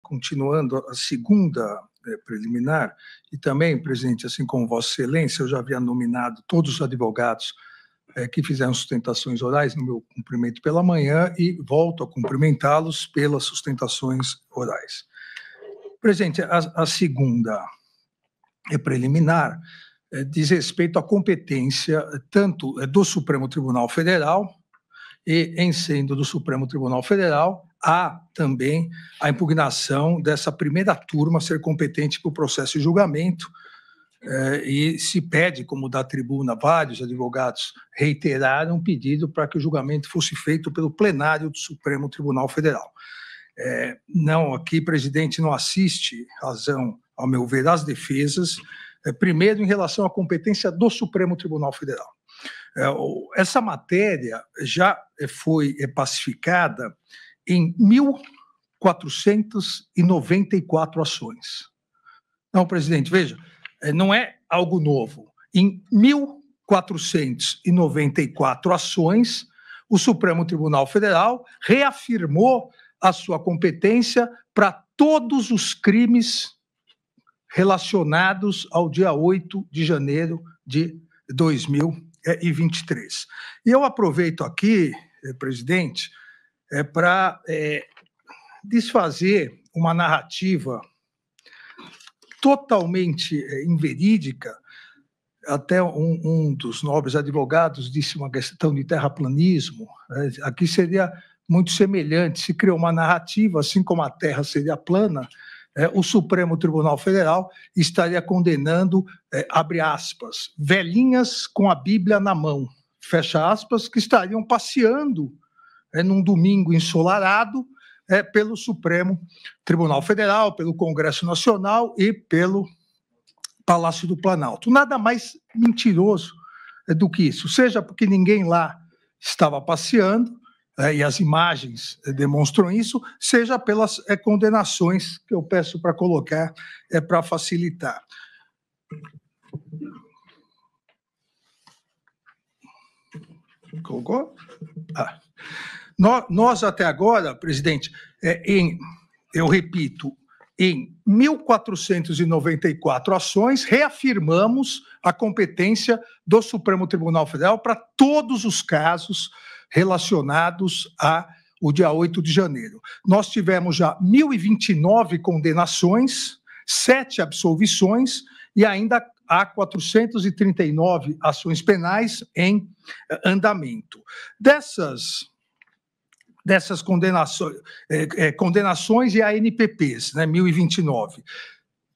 continuando a segunda preliminar, e também, presidente, assim como Vossa Excelência, eu já havia nominado todos os advogados que fizeram sustentações orais no meu cumprimento pela manhã e volto a cumprimentá-los pelas sustentações orais. Presidente, a segunda preliminar diz respeito à competência tanto do Supremo Tribunal Federal e, em sendo do Supremo Tribunal Federal, há também a impugnação dessa primeira turma ser competente para o processo de julgamento, e se pede, como da tribuna, vários advogados reiteraram um pedido para que o julgamento fosse feito pelo plenário do Supremo Tribunal Federal. Não, aqui, presidente, não assiste razão, ao meu ver, às defesas, primeiro em relação à competência do Supremo Tribunal Federal. Essa matéria já foi pacificada em 1.494 ações. Não, presidente, veja, não é algo novo. Em 1.494 ações, o Supremo Tribunal Federal reafirmou a sua competência para todos os crimes relacionados ao dia 8 de janeiro de 2023. E eu aproveito aqui, presidente, para desfazer uma narrativa totalmente inverídica. Até um dos nobres advogados disse uma questão de terraplanismo. Aqui seria muito semelhante, se criou uma narrativa, assim como a Terra seria plana, o Supremo Tribunal Federal estaria condenando, abre aspas, velhinhas com a Bíblia na mão, fecha aspas, que estariam passeando num domingo ensolarado pelo Supremo Tribunal Federal, pelo Congresso Nacional e pelo Palácio do Planalto. Nada mais mentiroso do que isso, seja porque ninguém lá estava passeando, e as imagens demonstram isso, seja pelas condenações que eu peço para colocar para facilitar. Colocou? Nós até agora, presidente, eu repito, em 1.494 ações, reafirmamos a competência do Supremo Tribunal Federal para todos os casos relacionados ao dia 8 de janeiro. Nós tivemos já 1.029 condenações, 7 absolvições e ainda há 439 ações penais em andamento. Dessas condenações e ANPPs, 1.029.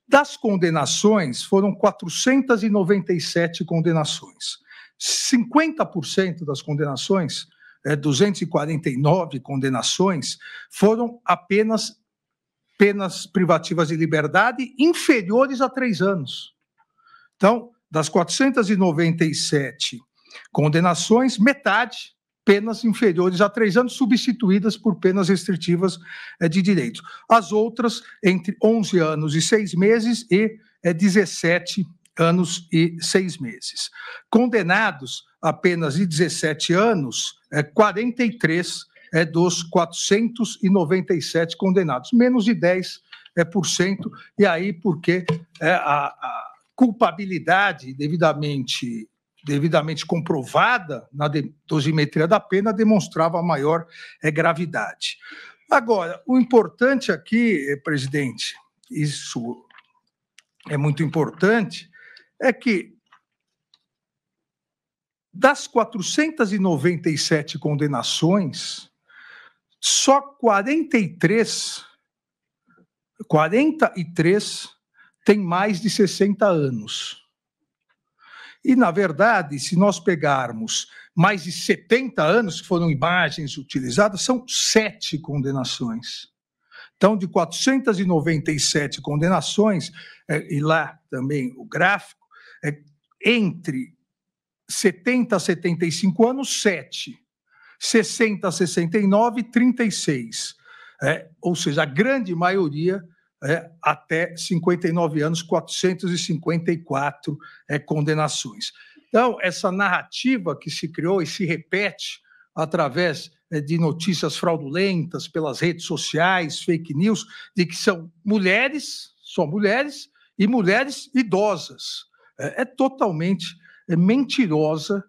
Das condenações, foram 497 condenações. 50% das condenações, 249 condenações, foram apenas penas privativas de liberdade inferiores a 3 anos. Então, das 497 condenações, metade penas inferiores a 3 anos, substituídas por penas restritivas de direitos. As outras, entre 11 anos e 6 meses e 17 anos e 6 meses. Condenados a penas de 17 anos, 43 dos 497 condenados, menos de 10%, e aí porque a culpabilidade devidamente comprovada na dosimetria da pena demonstrava maior gravidade. Agora, o importante aqui, presidente, isso é muito importante, é que das 497 condenações, só 43 têm mais de 60 anos. E, na verdade, se nós pegarmos mais de 70 anos, que foram imagens utilizadas, são 7 condenações. Então, de 497 condenações, e lá também o gráfico, entre 70 a 75 anos, 7. 60 a 69, 36. Ou seja, a grande maioria até 59 anos, 454 condenações. Então, essa narrativa que se criou e se repete através de notícias fraudulentas pelas redes sociais, fake news, de que são mulheres, só mulheres, e mulheres idosas. É totalmente mentirosa.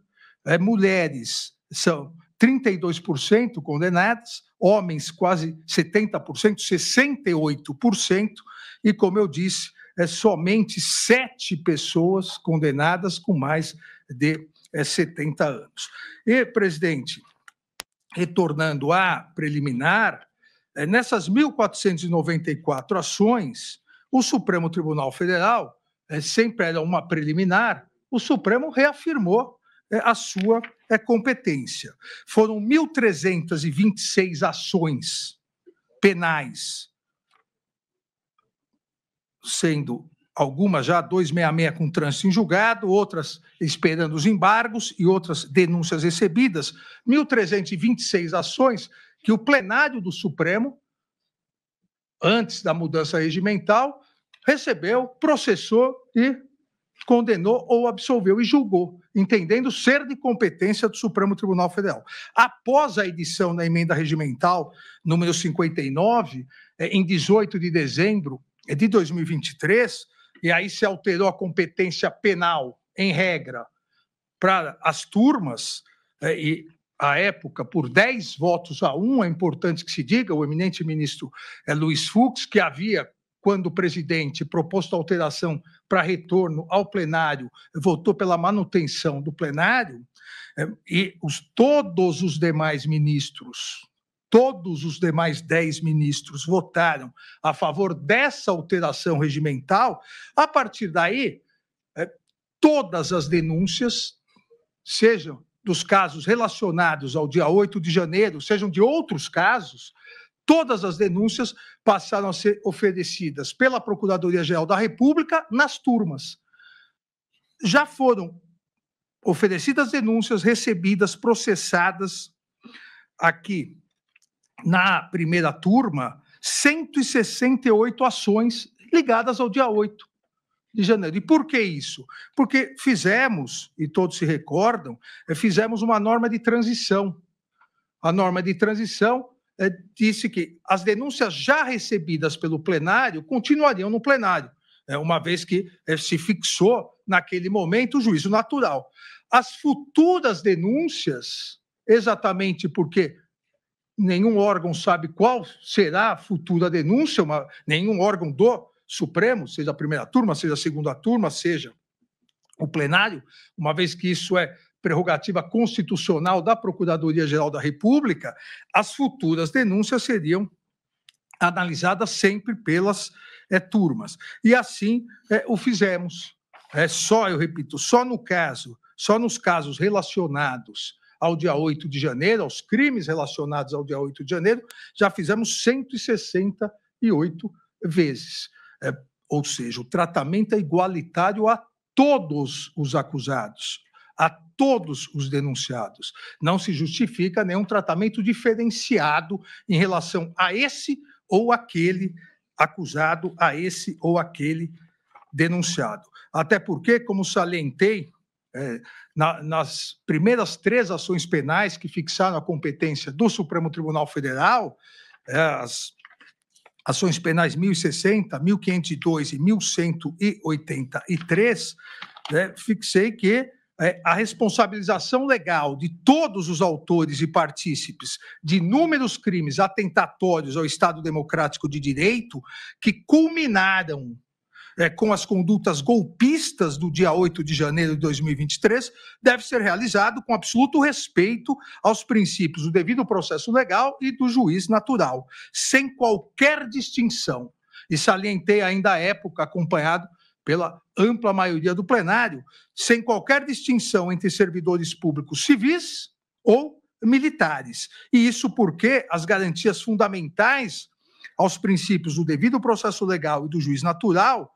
Mulheres são 32% condenadas, homens quase 70%, 68%, e, como eu disse, somente 7 pessoas condenadas com mais de 70 anos. E, presidente, retornando à preliminar, nessas 1.494 ações, o Supremo Tribunal Federal, sempre era uma preliminar, o Supremo reafirmou a sua competência. Foram 1.326 ações penais, sendo algumas já 266 com trânsito em julgado, outras esperando os embargos e outras denúncias recebidas, 1.326 ações que o plenário do Supremo, antes da mudança regimental, recebeu, processou e condenou ou absolveu e julgou, entendendo ser de competência do Supremo Tribunal Federal. Após a edição da emenda regimental número 59, em 18 de dezembro de 2023, e aí se alterou a competência penal, em regra, para as turmas, e à época, por 10 votos a 1, é importante que se diga, o eminente ministro Luiz Fux, que havia, quando o presidente proposto a alteração para retorno ao plenário, votou pela manutenção do plenário, e todos os demais ministros, todos os demais 10 ministros votaram a favor dessa alteração regimental. A partir daí, todas as denúncias, sejam dos casos relacionados ao dia 8 de janeiro, sejam de outros casos, todas as denúncias passaram a ser oferecidas pela Procuradoria-Geral da República nas turmas. Já foram oferecidas denúncias, recebidas, processadas aqui na primeira turma, 168 ações ligadas ao dia 8 de janeiro. E por que isso? Porque fizemos, e todos se recordam, fizemos uma norma de transição. A norma de transição disse que as denúncias já recebidas pelo plenário continuariam no plenário, uma vez que se fixou, naquele momento, o juízo natural. As futuras denúncias, exatamente porque nenhum órgão sabe qual será a futura denúncia, nenhum órgão do Supremo, seja a primeira turma, seja a segunda turma, seja o plenário, uma vez que isso é prerrogativa constitucional da Procuradoria-Geral da República, as futuras denúncias seriam analisadas sempre pelas turmas. E assim o fizemos. Eu repito, só nos casos relacionados ao dia 8 de janeiro, aos crimes relacionados ao dia 8 de janeiro, já fizemos 168 vezes. Ou seja, o tratamento é igualitário a todos os acusados, a todos os denunciados. Não se justifica nenhum tratamento diferenciado em relação a esse ou aquele acusado, a esse ou aquele denunciado. Até porque, como salientei, nas primeiras 3 ações penais que fixaram a competência do Supremo Tribunal Federal, as ações penais 1060, 1502 e 1183, fixei que a responsabilização legal de todos os autores e partícipes de inúmeros crimes atentatórios ao Estado Democrático de Direito, que culminaram com as condutas golpistas do dia 8 de janeiro de 2023, deve ser realizado com absoluto respeito aos princípios do devido processo legal e do juiz natural, sem qualquer distinção. E salientei ainda à época, acompanhado pela ampla maioria do plenário, sem qualquer distinção entre servidores públicos civis ou militares. E isso porque as garantias fundamentais aos princípios do devido processo legal e do juiz natural,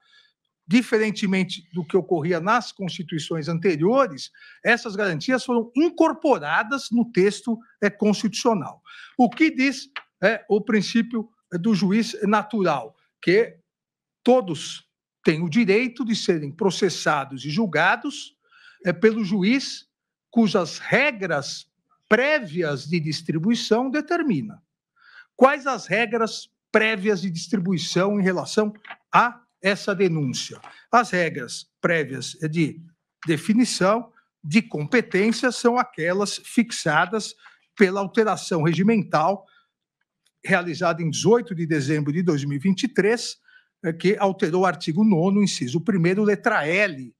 diferentemente do que ocorria nas constituições anteriores, essas garantias foram incorporadas no texto constitucional. O que diz o princípio do juiz natural? Que todos têm o direito de serem processados e julgados pelo juiz cujas regras prévias de distribuição determina quais as regras prévias de distribuição em relação a essa denúncia. As regras prévias de definição de competência são aquelas fixadas pela alteração regimental realizada em 18 de dezembro de 2023, que alterou o artigo 9º, inciso 1º, letra L,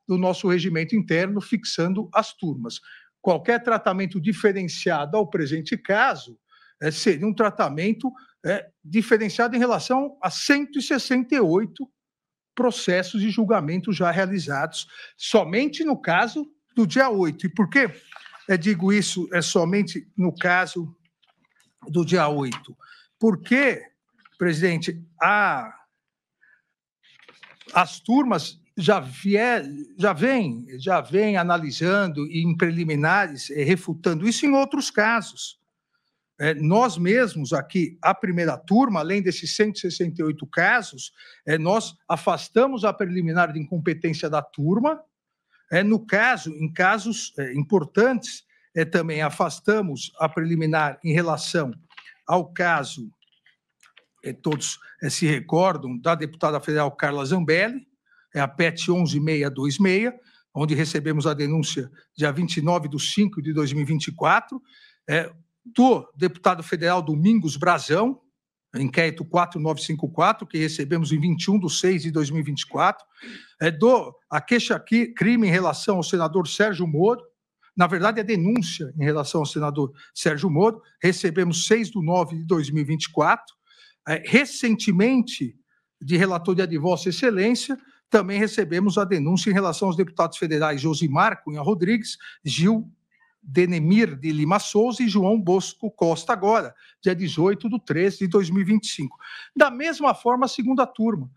do nosso regimento interno, fixando as turmas. Qualquer tratamento diferenciado ao presente caso seria um tratamento diferenciado em relação a 168 processos de julgamento já realizados, somente no caso do dia 8. E por que digo isso somente no caso do dia 8? Porque, presidente, as turmas já vêm analisando e em preliminares refutando isso em outros casos. Nós mesmos aqui, a primeira turma, além desses 168 casos, nós afastamos a preliminar de incompetência da turma. Em casos importantes, também afastamos a preliminar em relação ao caso, todos se recordam, da deputada federal Carla Zambelli, a PET 11626, onde recebemos a denúncia dia 29 de 5 de 2024, do deputado federal Domingos Brazão, inquérito 4954, que recebemos em 21 de 6 de 2024, a queixa-crime em relação ao senador Sérgio Moro, na verdade, a denúncia em relação ao senador Sérgio Moro, recebemos 6 de 9 de 2024, recentemente, de relatoria de Vossa Excelência, também recebemos a denúncia em relação aos deputados federais Josimar Cunha Rodrigues, Gil Denemir de Lima Souza e João Bosco Costa, agora, dia 18 de 13 de 2025. Da mesma forma, a segunda turma.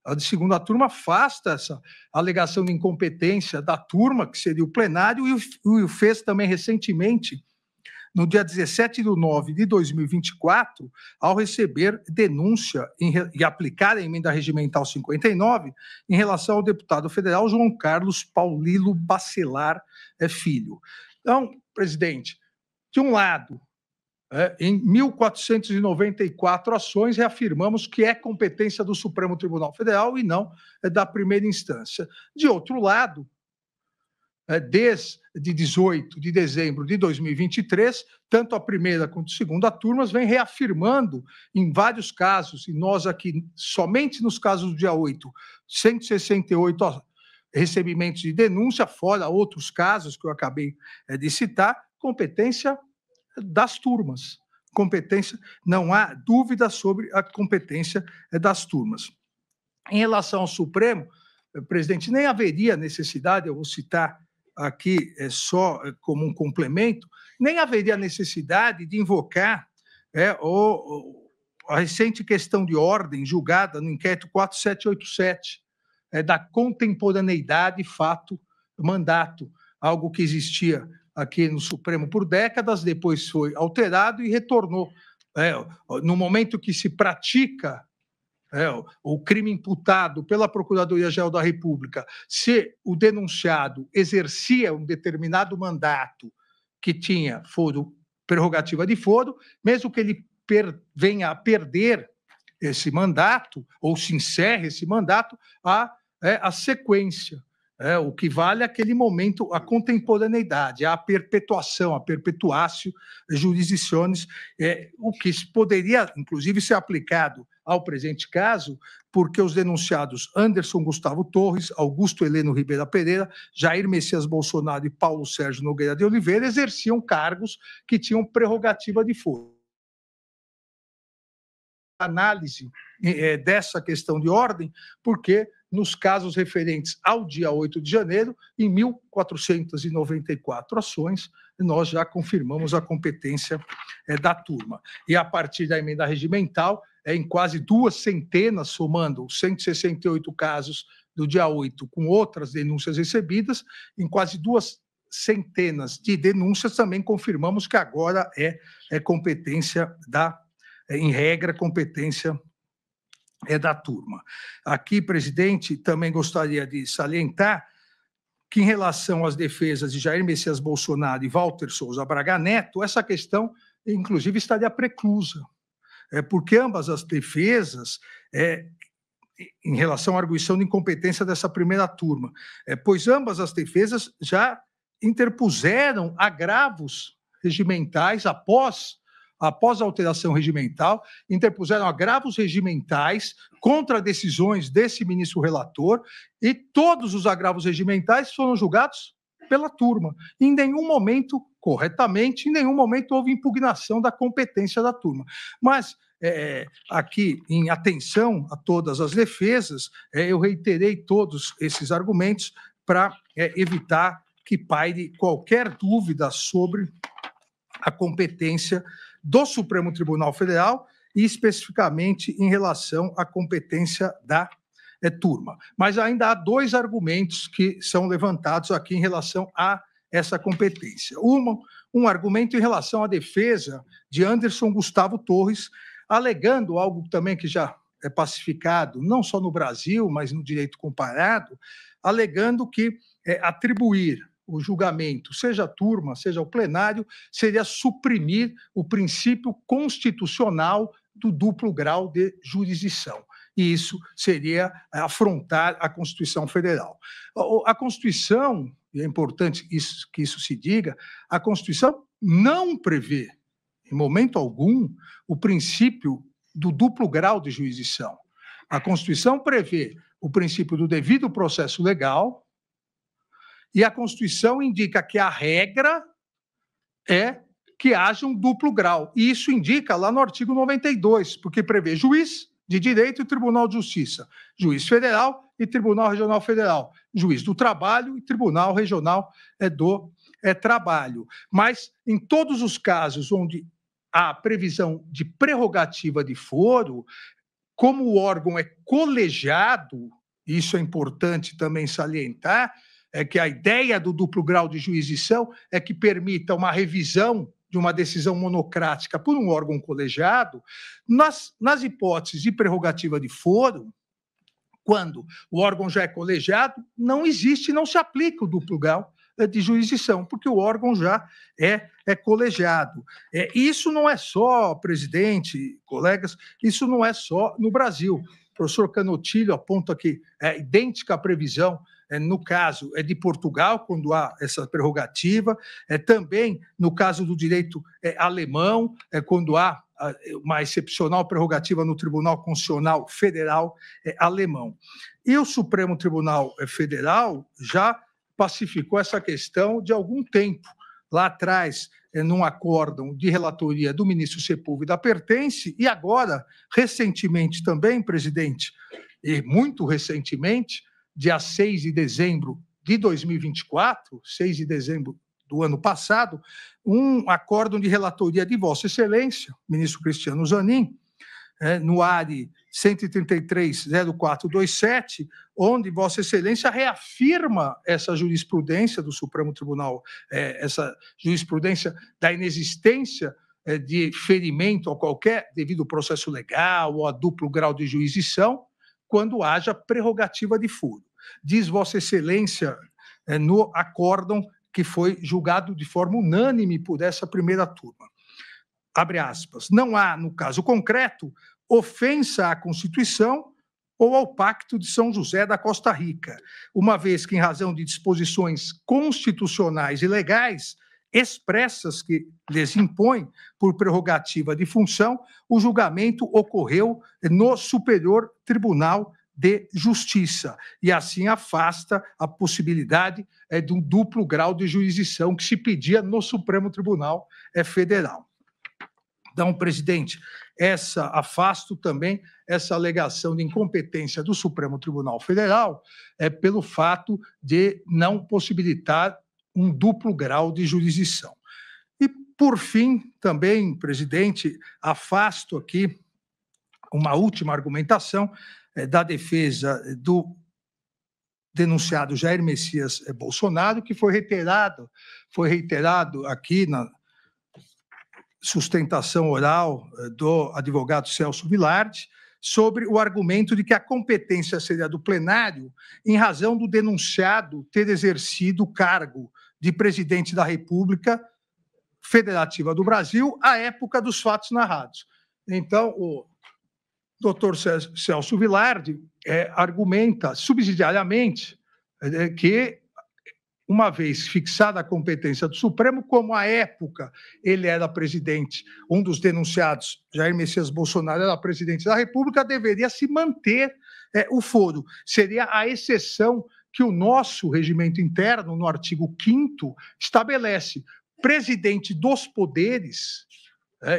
A segunda turma afasta essa alegação de incompetência da turma, que seria o plenário, e o fez também recentemente, no dia 17 de 9 de 2024, ao receber denúncia e aplicar a emenda regimental 59 em relação ao deputado federal João Carlos Paulilo Bacelar Filho. Então, presidente, de um lado, em 1.494 ações, reafirmamos que é competência do Supremo Tribunal Federal e não da primeira instância. De outro lado, desde 18 de dezembro de 2023, tanto a primeira quanto a segunda turmas vem reafirmando em vários casos, e nós aqui, somente nos casos do dia 8, 168 recebimentos de denúncia, fora outros casos que eu acabei de citar, competência das turmas. Competência, não há dúvida sobre a competência das turmas. Em relação ao Supremo, presidente, nem haveria necessidade, eu vou citar aqui só como um complemento, nem haveria necessidade de invocar a recente questão de ordem julgada no inquérito 4787, da contemporaneidade fato-mandato, algo que existia aqui no Supremo por décadas, depois foi alterado e retornou. No momento que se pratica o crime imputado pela Procuradoria-Geral da República, se o denunciado exercia um determinado mandato que tinha foro, prerrogativa de foro, mesmo que ele venha a perder esse mandato, ou se encerre esse mandato, a sequência. O que vale é aquele momento, a contemporaneidade, a perpetuação, a perpetuatio jurisdicionis, o que poderia, inclusive, ser aplicado ao presente caso, porque os denunciados Anderson Gustavo Torres, Augusto Heleno Ribeira Pereira, Jair Messias Bolsonaro e Paulo Sérgio Nogueira de Oliveira exerciam cargos que tinham prerrogativa de foro. Análise dessa questão de ordem, porque nos casos referentes ao dia 8 de janeiro, em 1.494 ações, nós já confirmamos a competência da turma. E a partir da emenda regimental, em quase 200, somando os 168 casos do dia 8 com outras denúncias recebidas, em quase 200 de denúncias também confirmamos que agora é competência em regra, competência da turma. Aqui, presidente, também gostaria de salientar que, em relação às defesas de Jair Messias Bolsonaro e Walter Souza Braga Neto, essa questão, inclusive, estaria preclusa, porque ambas as defesas, em relação à arguição de incompetência dessa primeira turma, pois ambas as defesas já interpuseram agravos regimentais após a alteração regimental, interpuseram agravos regimentais contra decisões desse ministro relator, e todos os agravos regimentais foram julgados pela turma. Em nenhum momento, corretamente, em nenhum momento houve impugnação da competência da turma. Mas, aqui, em atenção a todas as defesas, eu reiterei todos esses argumentos para evitar que paire qualquer dúvida sobre a competência do Supremo Tribunal Federal e, especificamente, em relação à competência da turma. Mas ainda há dois argumentos que são levantados aqui em relação a essa competência. Um argumento em relação à defesa de Anderson Gustavo Torres, alegando algo também que já é pacificado, não só no Brasil, mas no direito comparado, alegando que atribuir o julgamento, seja a turma, seja o plenário, seria suprimir o princípio constitucional do duplo grau de jurisdição. E isso seria afrontar a Constituição Federal. A Constituição, e é importante que isso se diga, a Constituição não prevê, em momento algum, o princípio do duplo grau de jurisdição. A Constituição prevê o princípio do devido processo legal, e a Constituição indica que a regra é que haja um duplo grau. E isso indica lá no artigo 92, porque prevê juiz de direito e Tribunal de Justiça, juiz federal e Tribunal Regional Federal, juiz do trabalho e Tribunal Regional do Trabalho. Mas, em todos os casos onde há previsão de prerrogativa de foro, como o órgão é colegiado, isso é importante também salientar, é que a ideia do duplo grau de jurisdição é que permita uma revisão de uma decisão monocrática por um órgão colegiado, nas hipóteses de prerrogativa de foro, quando o órgão já é colegiado, não existe, não se aplica o duplo grau de jurisdição, porque o órgão já é colegiado. Isso não é só, presidente, colegas, isso não é só no Brasil. O professor Canotilho aponta que é idêntica à previsão no caso de Portugal, quando há essa prerrogativa, também no caso do direito alemão, quando há uma excepcional prerrogativa no Tribunal Constitucional Federal alemão. E o Supremo Tribunal Federal já pacificou essa questão de algum tempo. Lá atrás, num acórdão de relatoria do ministro Sepúlveda Pertence, e agora, recentemente também, presidente, e muito recentemente, dia 6 de dezembro de 2024, 6 de dezembro do ano passado, um acórdão de relatoria de Vossa Excelência, ministro Cristiano Zanin, no ARI 133-0427, onde Vossa Excelência reafirma essa jurisprudência do Supremo Tribunal, essa jurisprudência da inexistência de ferimento a qualquer devido processo legal ou a duplo grau de jurisdição, quando haja prerrogativa de foro. Diz Vossa Excelência no acórdão que foi julgado de forma unânime por essa primeira turma. Abre aspas. Não há, no caso concreto, ofensa à Constituição ou ao Pacto de São José da Costa Rica, uma vez que, em razão de disposições constitucionais e legais expressas que lhes impõem, por prerrogativa de função, o julgamento ocorreu no Superior Tribunal de Justiça, e assim afasta a possibilidade de um duplo grau de jurisdição que se pedia no Supremo Tribunal Federal. Então, presidente, afasto também essa alegação de incompetência do Supremo Tribunal Federal pelo fato de não possibilitar um duplo grau de jurisdição. E, por fim, também, presidente, afasto aqui uma última argumentação da defesa do denunciado Jair Messias Bolsonaro, que foi reiterado aqui na sustentação oral do advogado Celso Vilardi, sobre o argumento de que a competência seria do plenário em razão do denunciado ter exercido o cargo de presidente da República Federativa do Brasil à época dos fatos narrados. Então, o doutor Celso Vilardi argumenta subsidiariamente que, uma vez fixada a competência do Supremo, como à época ele era presidente, um dos denunciados, Jair Messias Bolsonaro, era presidente da República, deveria se manter o foro. Seria a exceção que o nosso regimento interno, no artigo 5º, estabelece. Presidente dos poderes,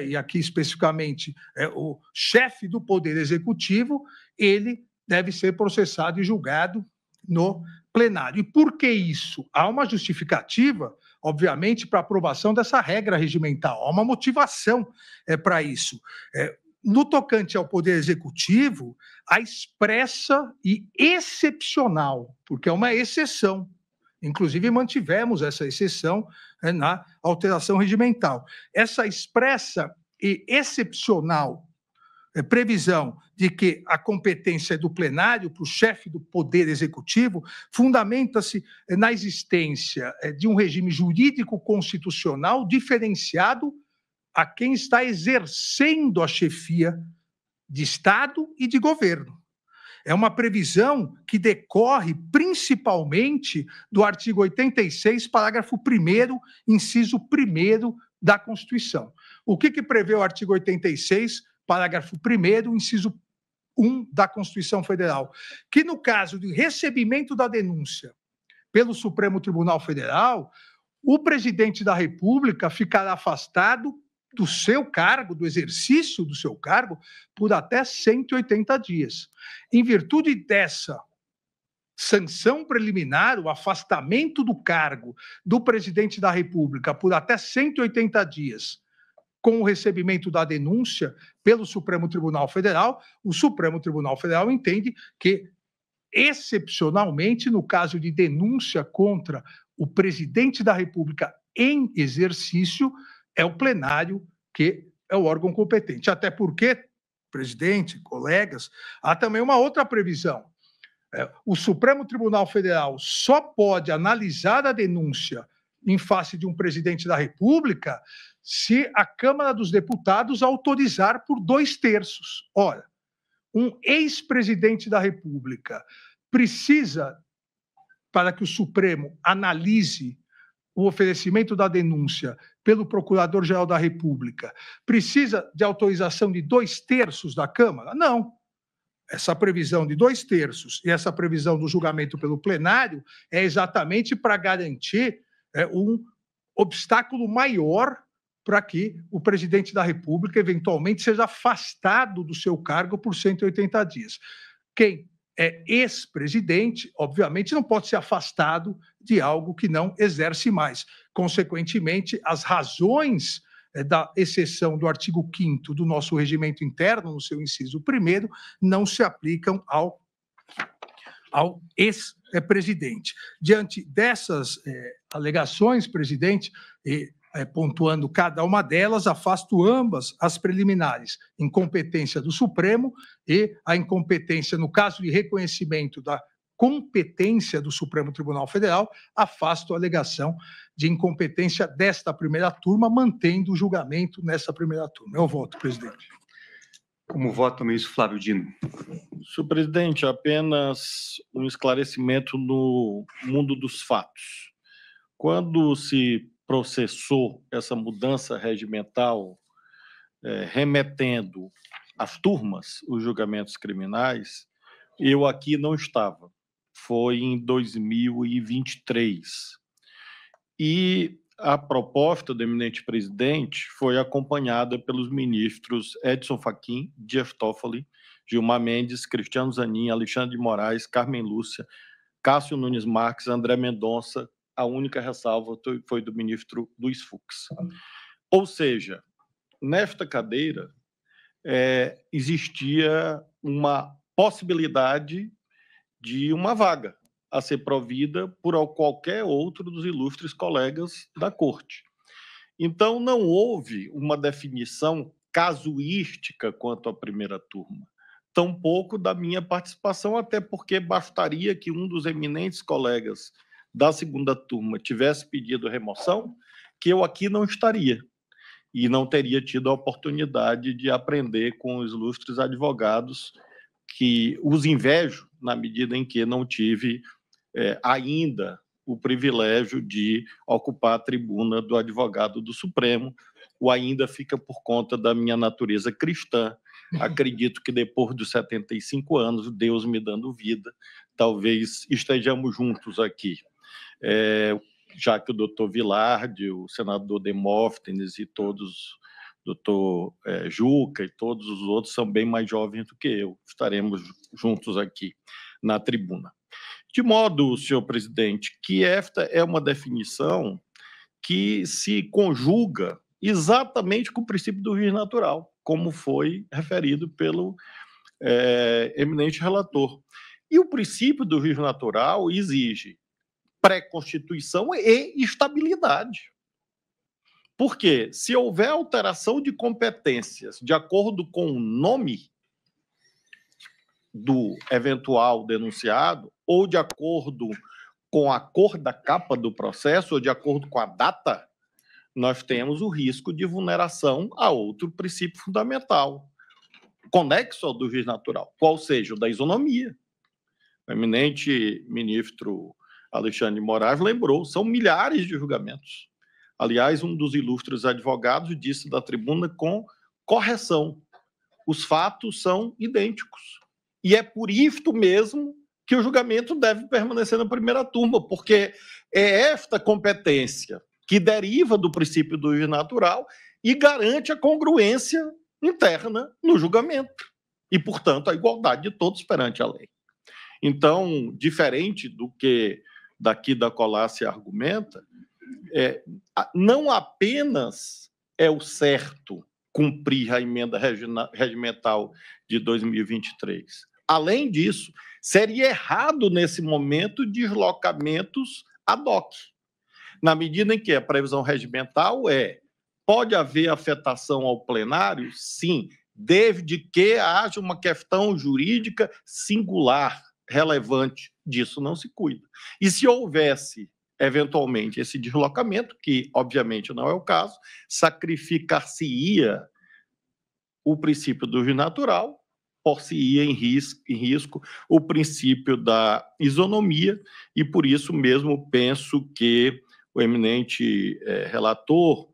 e aqui especificamente o chefe do Poder Executivo, ele deve ser processado e julgado no plenário. E por que isso? Há uma justificativa, obviamente, para a aprovação dessa regra regimental, há uma motivação para isso. No tocante ao Poder Executivo, a expressa e excepcional, porque é uma exceção, inclusive mantivemos essa exceção na alteração regimental. Essa expressa e excepcional previsão de que a competência é do plenário para o chefe do Poder Executivo fundamenta-se na existência de um regime jurídico constitucional diferenciado a quem está exercendo a chefia de Estado e de governo. É uma previsão que decorre principalmente do artigo 86, parágrafo 1º, inciso 1º da Constituição. O que prevê o artigo 86, parágrafo 1º, inciso 1 da Constituição Federal? Que no caso de recebimento da denúncia pelo Supremo Tribunal Federal, o presidente da República ficará afastado do seu cargo, do exercício do seu cargo, por até 180 dias. Em virtude dessa sanção preliminar, o afastamento do cargo do presidente da República por até 180 dias, com o recebimento da denúncia pelo Supremo Tribunal Federal, o Supremo Tribunal Federal entende que, excepcionalmente, no caso de denúncia contra o presidente da República em exercício, é o plenário que é o órgão competente. Até porque, presidente, colegas, há também uma outra previsão. O Supremo Tribunal Federal só pode analisar a denúncia em face de um presidente da República se a Câmara dos Deputados autorizar por 2/3. Ora, um ex-presidente da República precisa, para que o Supremo analise o oferecimento da denúncia pelo Procurador-Geral da República, precisa de autorização de 2/3 da Câmara? Não. Essa previsão de 2/3 e essa previsão do julgamento pelo plenário é exatamente para garantir um obstáculo maior para que o presidente da República eventualmente seja afastado do seu cargo por 180 dias. Quem é ex-presidente, obviamente, não pode ser afastado de algo que não exerce mais. Consequentemente, as razões da exceção do artigo 5º do nosso regimento interno, no seu inciso 1º, não se aplicam ao ex-presidente. Diante dessas alegações, presidente, pontuando cada uma delas, afasto ambas as preliminares, incompetência do Supremo e a incompetência, no caso de reconhecimento da competência do Supremo Tribunal Federal, afasto a alegação de incompetência desta primeira turma, mantendo o julgamento nessa primeira turma. Eu voto, presidente. Como voto, ministro Flávio Dino. Senhor presidente, apenas um esclarecimento no mundo dos fatos. Quando se processou essa mudança regimental, remetendo às turmas os julgamentos criminais, eu aqui não estava. Foi em 2023. E a proposta do eminente presidente foi acompanhada pelos ministros Edson Fachin, Dias Toffoli, Gilmar Mendes, Cristiano Zanin, Alexandre de Moraes, Carmen Lúcia, Cássio Nunes Marques, André Mendonça. A única ressalva foi do ministro Luiz Fux. Ou seja, nesta cadeira existia uma possibilidade de uma vaga a ser provida por qualquer outro dos ilustres colegas da Corte. Então, não houve uma definição casuística quanto à primeira turma. tampouco da minha participação, até porque bastaria que um dos eminentes colegas da segunda turma tivesse pedido remoção, que eu aqui não estaria e não teria tido a oportunidade de aprender com os ilustres advogados, que os invejo na medida em que não tive ainda o privilégio de ocupar a tribuna do advogado do Supremo. O ainda fica por conta da minha natureza cristã. Acredito que depois dos 75 anos, Deus me dando vida, talvez estejamos juntos aqui. Já que o doutor Vilardi, o senador Demóstenes e todos, doutor Juca e todos os outros são bem mais jovens do que eu. Estaremos juntos aqui na tribuna. De modo, senhor presidente, que esta é uma definição que se conjuga exatamente com o princípio do juiz natural, como foi referido pelo eminente relator. E o princípio do juiz natural exige pré-constituição e estabilidade. Porque se houver alteração de competências de acordo com o nome do eventual denunciado, ou de acordo com a cor da capa do processo, ou de acordo com a data, nós temos o risco de vulneração a outro princípio fundamental, conexo ao do juiz natural, qual seja o da isonomia. O eminente ministro Alexandre de Moraes lembrou, são milhares de julgamentos. Aliás, um dos ilustres advogados disse da tribuna com correção: os fatos são idênticos. E é por isto mesmo que o julgamento deve permanecer na primeira turma, porque é esta competência que deriva do princípio do juiz natural e garante a congruência interna no julgamento e, portanto, a igualdade de todos perante a lei. Então, diferente do que daqui da colar se argumenta, não apenas é o certo cumprir a emenda regimental de 2023. Além disso, seria errado, nesse momento, deslocamentos ad hoc, na medida em que a previsão regimental pode haver afetação ao plenário? Sim, desde que haja uma questão jurídica singular, relevante. Disso não se cuida. E se houvesse, eventualmente, esse deslocamento, que obviamente não é o caso, sacrificar-se-ia o princípio do juiz natural, por-se-ia em risco o princípio da isonomia, e por isso mesmo penso que o eminente relator,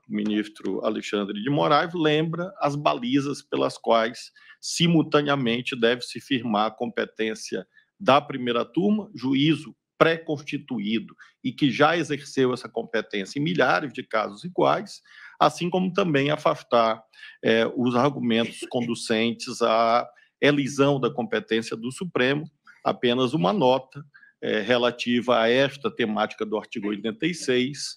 o ministro Alexandre de Moraes, lembra as balizas pelas quais, simultaneamente, deve-se firmar a competência da primeira turma, juízo pré-constituído e que já exerceu essa competência em milhares de casos iguais, assim como também afastar os argumentos conducentes à elisão da competência do Supremo. Apenas uma nota relativa a esta temática do artigo 86,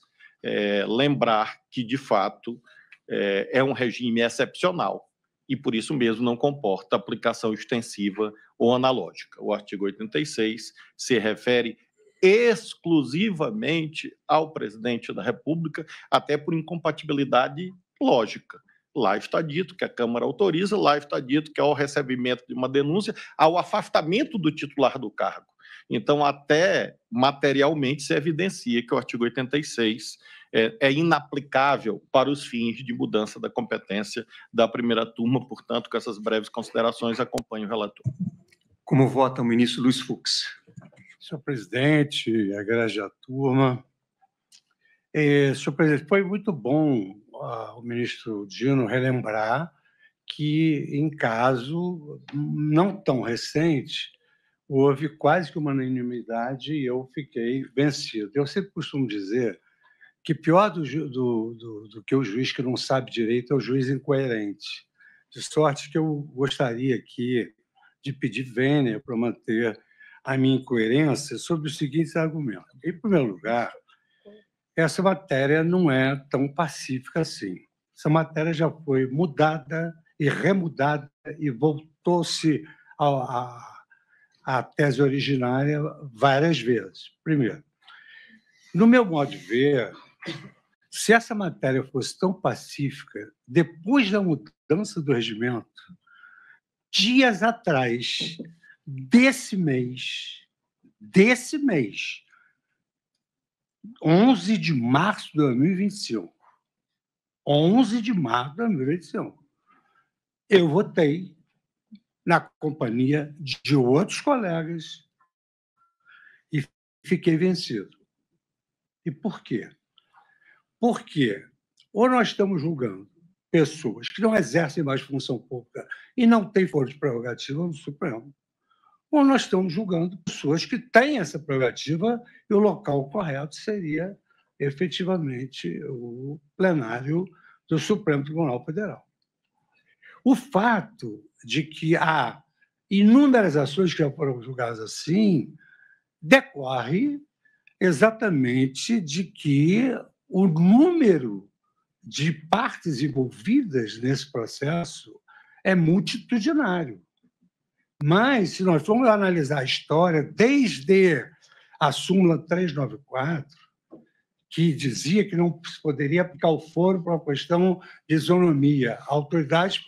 lembrar que, de fato, é um regime excepcional e, por isso mesmo, não comporta aplicação extensiva ou analógica. O artigo 86 se refere exclusivamente ao presidente da República, até por incompatibilidade lógica. Lá está dito que a Câmara autoriza, lá está dito que ao recebimento de uma denúncia, ao afastamento do titular do cargo. Então, até materialmente se evidencia que o artigo 86 é inaplicável para os fins de mudança da competência da primeira turma. Portanto, com essas breves considerações, acompanho o relator. Como vota o ministro Luiz Fux? Senhor presidente, egrégia turma. Senhor presidente, foi muito bom o ministro Dino relembrar que, em caso não tão recente, houve quase que uma unanimidade e eu fiquei vencido. Eu sempre costumo dizer que pior do que o juiz que não sabe direito é o juiz incoerente. De sorte que eu gostaria aqui de pedir vênia para manter a minha incoerência sobre os seguintes argumentos. Em primeiro lugar, essa matéria não é tão pacífica assim. Essa matéria já foi mudada e remudada e voltou-se à tese originária várias vezes. Primeiro, no meu modo de ver, se essa matéria fosse tão pacífica, depois da mudança do regimento, dias atrás, desse mês, 11 de março de 2025, 11 de março de 2025, eu votei na companhia de outros colegas e fiquei vencido. E por quê? Porque ou nós estamos julgando pessoas que não exercem mais função pública e não têm foro de prerrogativa no Supremo, ou nós estamos julgando pessoas que têm essa prerrogativa e o local correto seria, efetivamente, o plenário do Supremo Tribunal Federal. O fato de que há inúmeras ações que já foram julgadas assim decorre exatamente de que o número de partes envolvidas nesse processo é multitudinário. Mas, se nós formos analisar a história, desde a súmula 394, que dizia que não se poderia aplicar o foro para uma questão de isonomia, autoridades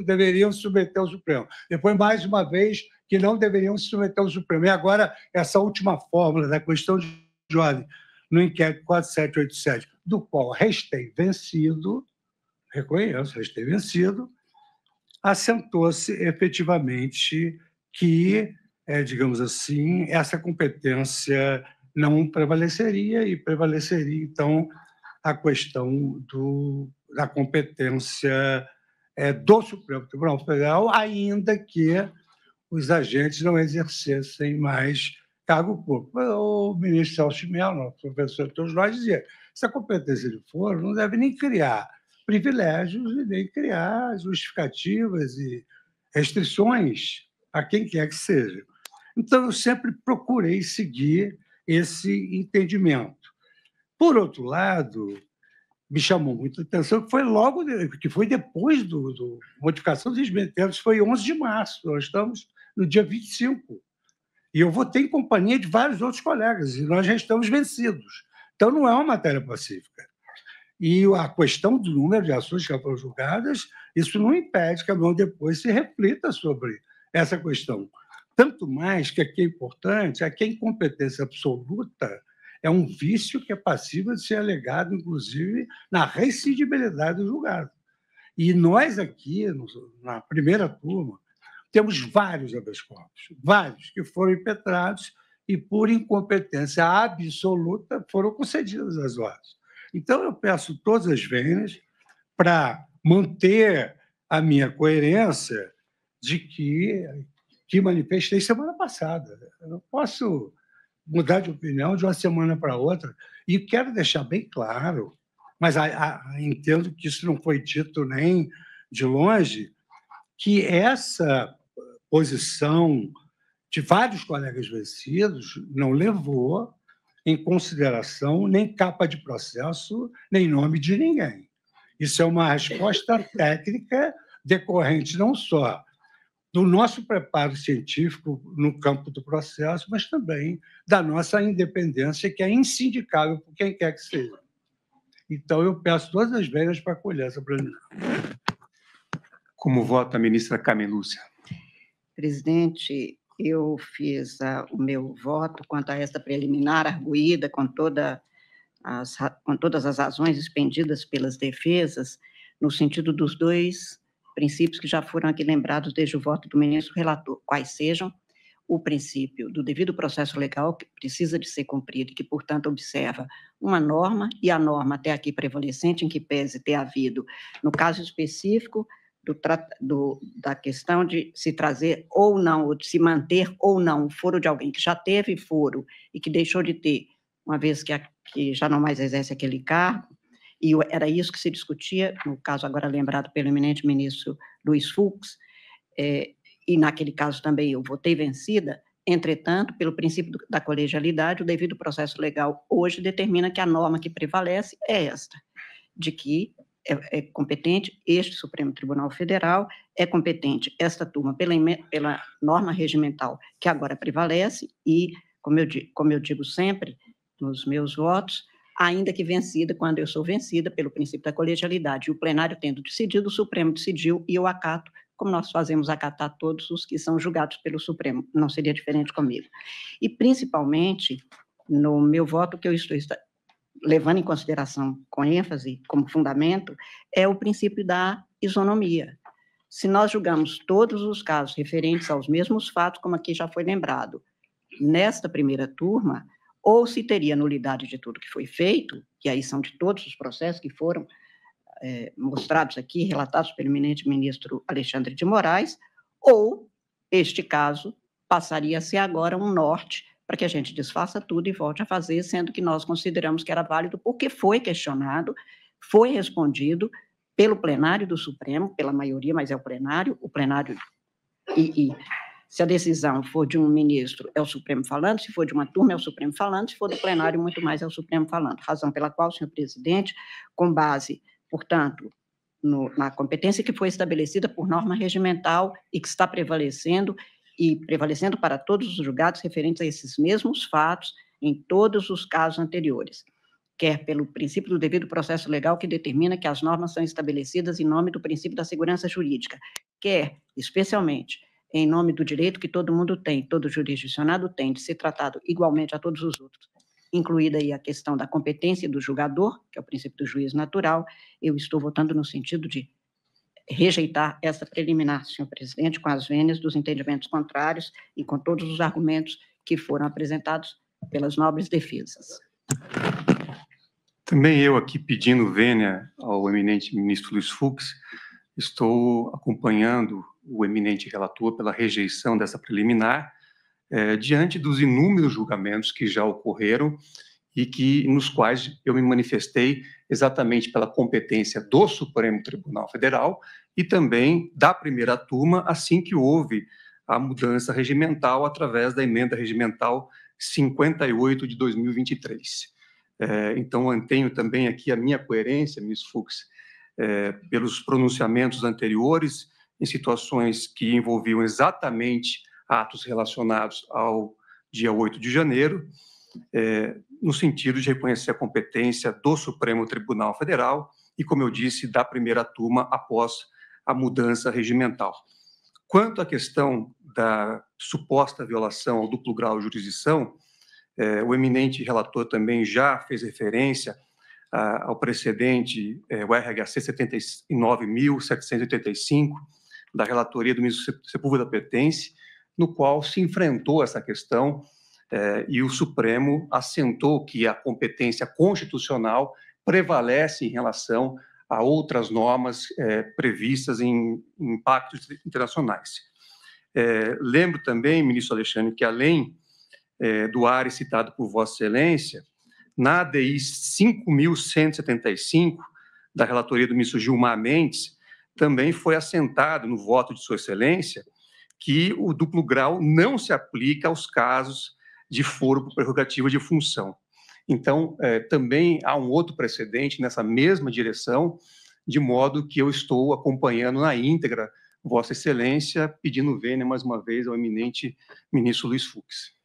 deveriam se submeter ao Supremo. Depois, mais uma vez, que não deveriam se submeter ao Supremo. E agora, essa última fórmula da questão de ordem no inquérito 4787, do qual restei vencido, reconheço, restei vencido, assentou-se efetivamente que, digamos assim, essa competência não prevaleceria e prevaleceria, então, a questão da competência do Supremo Tribunal Federal, ainda que os agentes não exercessem mais cargo público. O ministro Celso de Mello, nosso professor de todos nós, dizia essa competência de foro não deve nem criar privilégios e nem criar justificativas e restrições a quem quer que seja. Então, eu sempre procurei seguir esse entendimento. Por outro lado, me chamou muita atenção que foi que foi depois do modificação dos regimentos, foi 11 de março, nós estamos no dia 25. E eu votei em companhia de vários outros colegas, e nós já estamos vencidos. Então, não é uma matéria pacífica. E a questão do número de ações que foram julgadas, isso não impede que a mão depois se reflita sobre essa questão. Tanto mais que aqui é importante, aqui a incompetência absoluta é um vício que é passível de ser alegado, inclusive, na reincidibilidade do julgado. E nós aqui, na primeira turma, temos vários habeas corpus, vários que foram impetrados e, por incompetência absoluta, foram concedidas as ordens. Então, eu peço todas as vênias para manter a minha coerência de que manifestei semana passada. Eu não posso mudar de opinião de uma semana para outra. E quero deixar bem claro, mas entendo que isso não foi dito nem de longe, que essa posição de vários colegas vencidos não levou em consideração nem capa de processo, nem nome de ninguém. Isso é uma resposta técnica decorrente não só do nosso preparo científico no campo do processo, mas também da nossa independência, que é insindicável por quem quer que seja. Então, eu peço todas as vezes para acolher essa preliminar. Como vota a ministra Carmen Lúcia? Presidente, eu fiz o meu voto quanto a esta preliminar arguída com todas as razões expendidas pelas defesas, no sentido dos dois princípios que já foram aqui lembrados desde o voto do ministro relator, quais sejam o princípio do devido processo legal, que precisa de ser cumprido e que, portanto, observa uma norma, e a norma até aqui prevalecente, em que pese ter havido, no caso específico, da questão de se trazer ou não, ou de se manter ou não o foro de alguém que já teve foro e que deixou de ter, uma vez que já não mais exerce aquele cargo, e era isso que se discutia, no caso agora lembrado pelo eminente ministro Luiz Fux, e naquele caso também eu votei vencida. Entretanto, pelo princípio da colegialidade, o devido processo legal hoje determina que a norma que prevalece é esta, de que é competente este Supremo Tribunal Federal, é competente esta turma pela norma regimental que agora prevalece e, como eu digo sempre nos meus votos, ainda que vencida, quando eu sou vencida pelo princípio da colegialidade. E o plenário tendo decidido, o Supremo decidiu, e eu acato, como nós fazemos acatar todos os que são julgados pelo Supremo. Não seria diferente comigo. E, principalmente, no meu voto, que eu estou levando em consideração com ênfase, como fundamento, é o princípio da isonomia. Se nós julgamos todos os casos referentes aos mesmos fatos, como aqui já foi lembrado, nesta primeira turma, ou se teria nulidade de tudo que foi feito, e aí são de todos os processos que foram mostrados aqui, relatados pelo eminente ministro Alexandre de Moraes, ou este caso passaria a ser agora um norte para que a gente desfaça tudo e volte a fazer, sendo que nós consideramos que era válido porque foi questionado, foi respondido pelo plenário do Supremo, pela maioria, mas é o plenário, e se a decisão for de um ministro, é o Supremo falando, se for de uma turma, é o Supremo falando, se for do plenário, muito mais é o Supremo falando. Razão pela qual, senhor presidente, com base, portanto, na competência que foi estabelecida por norma regimental e que está prevalecendo, e prevalecendo para todos os julgados referentes a esses mesmos fatos em todos os casos anteriores, quer pelo princípio do devido processo legal, que determina que as normas são estabelecidas em nome do princípio da segurança jurídica, quer, especialmente, em nome do direito que todo mundo tem, todo jurisdicionado tem, de ser tratado igualmente a todos os outros, incluída aí a questão da competência do julgador, que é o princípio do juízo natural. Eu estou votando no sentido de rejeitar essa preliminar, senhor presidente, com as vênias dos entendimentos contrários e com todos os argumentos que foram apresentados pelas nobres defesas. Também eu aqui pedindo vênia ao eminente ministro Luiz Fux, estou acompanhando o eminente relator pela rejeição dessa preliminar, diante dos inúmeros julgamentos que já ocorreram e nos quais eu me manifestei exatamente pela competência do Supremo Tribunal Federal e também da primeira turma, assim que houve a mudança regimental através da emenda regimental 58 de 2023. Então, mantenho também aqui a minha coerência, ministro Fux, pelos pronunciamentos anteriores em situações que envolviam exatamente atos relacionados ao dia 8 de janeiro, no sentido de reconhecer a competência do Supremo Tribunal Federal e, como eu disse, da primeira turma após a mudança regimental. Quanto à questão da suposta violação ao duplo grau de jurisdição, o eminente relator também já fez referência ao precedente, o RHC 79.785, da relatoria do ministro Sepúlveda Pertence, no qual se enfrentou essa questão e o Supremo assentou que a competência constitucional prevalece em relação a outras normas previstas em pactos internacionais. Lembro também, ministro Alexandre, que além do área citado por Vossa Excelência, na ADI 5.175, da relatoria do ministro Gilmar Mendes, também foi assentado no voto de Sua Excelência que o duplo grau não se aplica aos casos de foro por prerrogativa de função. Então, também há um outro precedente nessa mesma direção, de modo que eu estou acompanhando na íntegra Vossa Excelência, pedindo vênia mais uma vez ao eminente ministro Luiz Fux.